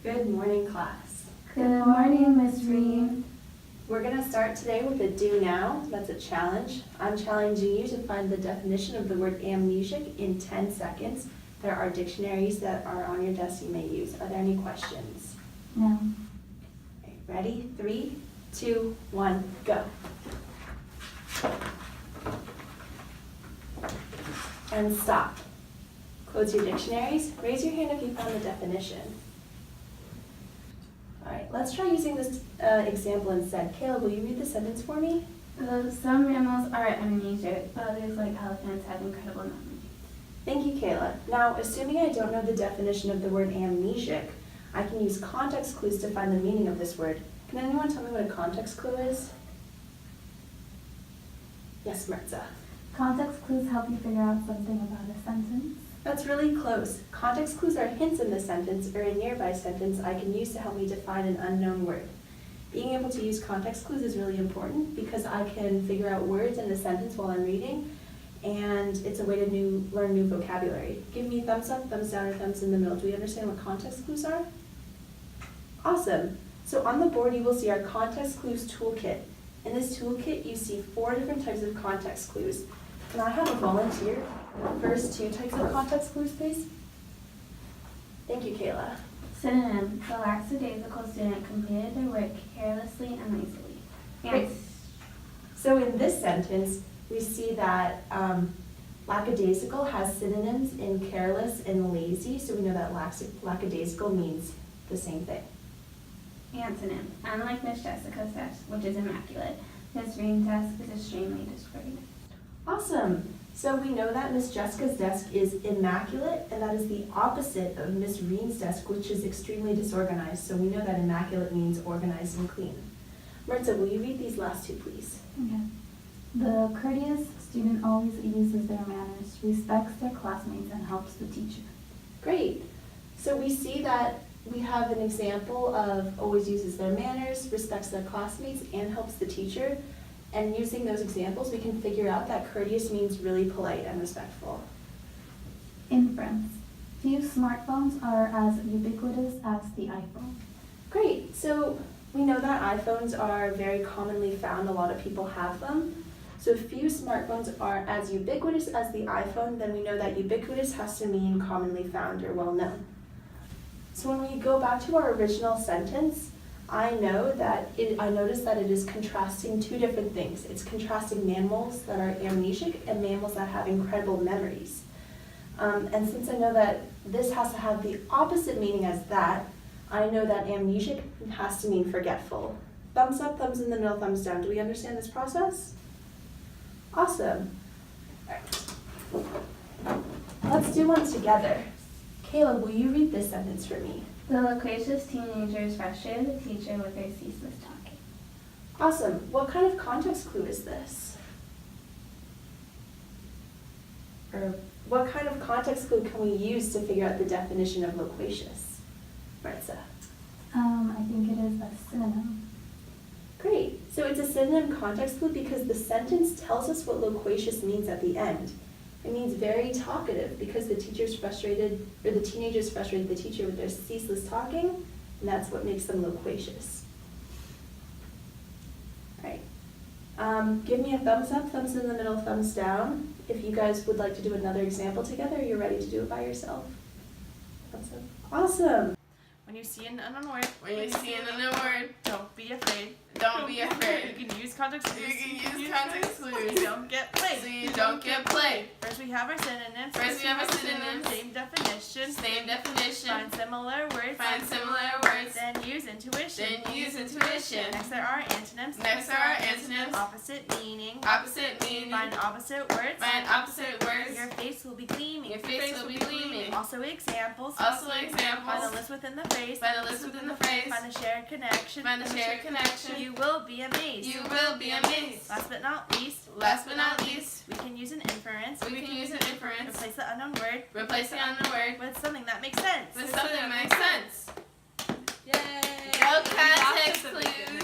Good morning, class. Good morning, Miss Rine. We're going to start today with a do now. That's a challenge. I'm challenging you to find the definition of the word amnesic in 10 seconds. There are dictionaries that are on your desk you may use. Are there any questions? No. Okay, ready? 3, 2, 1, go. And stop. Close your dictionaries. Raise your hand if you found the definition. All right, let's try using this example instead. Kayla, will you read the sentence for me? Some mammals are amnesic, but others, like elephants, have incredible memory. Thank you, Kayla. Now, assuming I don't know the definition of the word amnesic, I can use context clues to find the meaning of this word. Can anyone tell me what a context clue is? Yes, Mirza. Context clues help you figure out something about a sentence. That's really close. Context clues are hints in the sentence or a nearby sentence I can use to help me define an unknown word. Being able to use context clues is really important because I can figure out words in a sentence while I'm reading, and it's a way to learn new vocabulary. Give me thumbs up, thumbs down, or thumbs in the middle. Do we understand what context clues are? Awesome. So on the board you will see our context clues toolkit. In this toolkit you see 4 different types of context clues. Can I have a volunteer? First 2 types of context clues, please. Thank you, Kayla. Synonym: the lackadaisical student completed their work carelessly and lazily. Great. So in this sentence, we see that lackadaisical has synonyms in careless and lazy, so we know that lackadaisical means the same thing. Antonym: unlike Miss Jessica's desk, which is immaculate, Miss Rine's desk is extremely disorganized. Awesome. So we know that Miss Jessica's desk is immaculate, and that is the opposite of Miss Rine's desk, which is extremely disorganized. So we know that immaculate means organized and clean. Mirza, will you read these last 2, please? Okay. The courteous student always uses their manners, respects their classmates, and helps the teacher. Great. So we see that we have an example of always uses their manners, respects their classmates, and helps the teacher. And using those examples, we can figure out that courteous means really polite and respectful. Inference: few smartphones are as ubiquitous as the iPhone. Great. So we know that iPhones are very commonly found. A lot of people have them. So if few smartphones are as ubiquitous as the iPhone, then we know that ubiquitous has to mean commonly found or well known. So when we go back to our original sentence, I notice that it is contrasting 2 different things. It's contrasting mammals that are amnesic and mammals that have incredible memories. And since I know that this has to have the opposite meaning as that, I know that amnesic has to mean forgetful. Thumbs up, thumbs in the middle, thumbs down. Do we understand this process? Awesome. All right. Let's do one together. Kayla, will you read this sentence for me? The loquacious teenagers frustrated the teacher with their ceaseless talking. Awesome. What kind of context clue is this? Or what kind of context clue can we use to figure out the definition of loquacious? Martha. I think it is a synonym. Great. So it's a synonym context clue because the sentence tells us what loquacious means at the end. It means very talkative because the teenagers frustrated the teacher with their ceaseless talking, and that's what makes them loquacious. All right. Give me a thumbs up, thumbs in the middle, thumbs down. If you guys would like to do another example together, or you're ready to do it by yourself. Thumbs up. Awesome. When you see an unknown word, don't be afraid. Don't be afraid. You can use context clues. You can use context clues. So you don't get played. So you don't get played. First we have our synonyms. Synonyms. Same definition. Find similar words. Then use intuition. Next there are antonyms. Opposite meaning. Find opposite words. Your face will be gleaming. Also examples. Find the list within the phrase. Find the shared connection. You will be amazed. Last but not least, we can use an inference. Replace the unknown word with something that makes sense. Yay! Go context clues!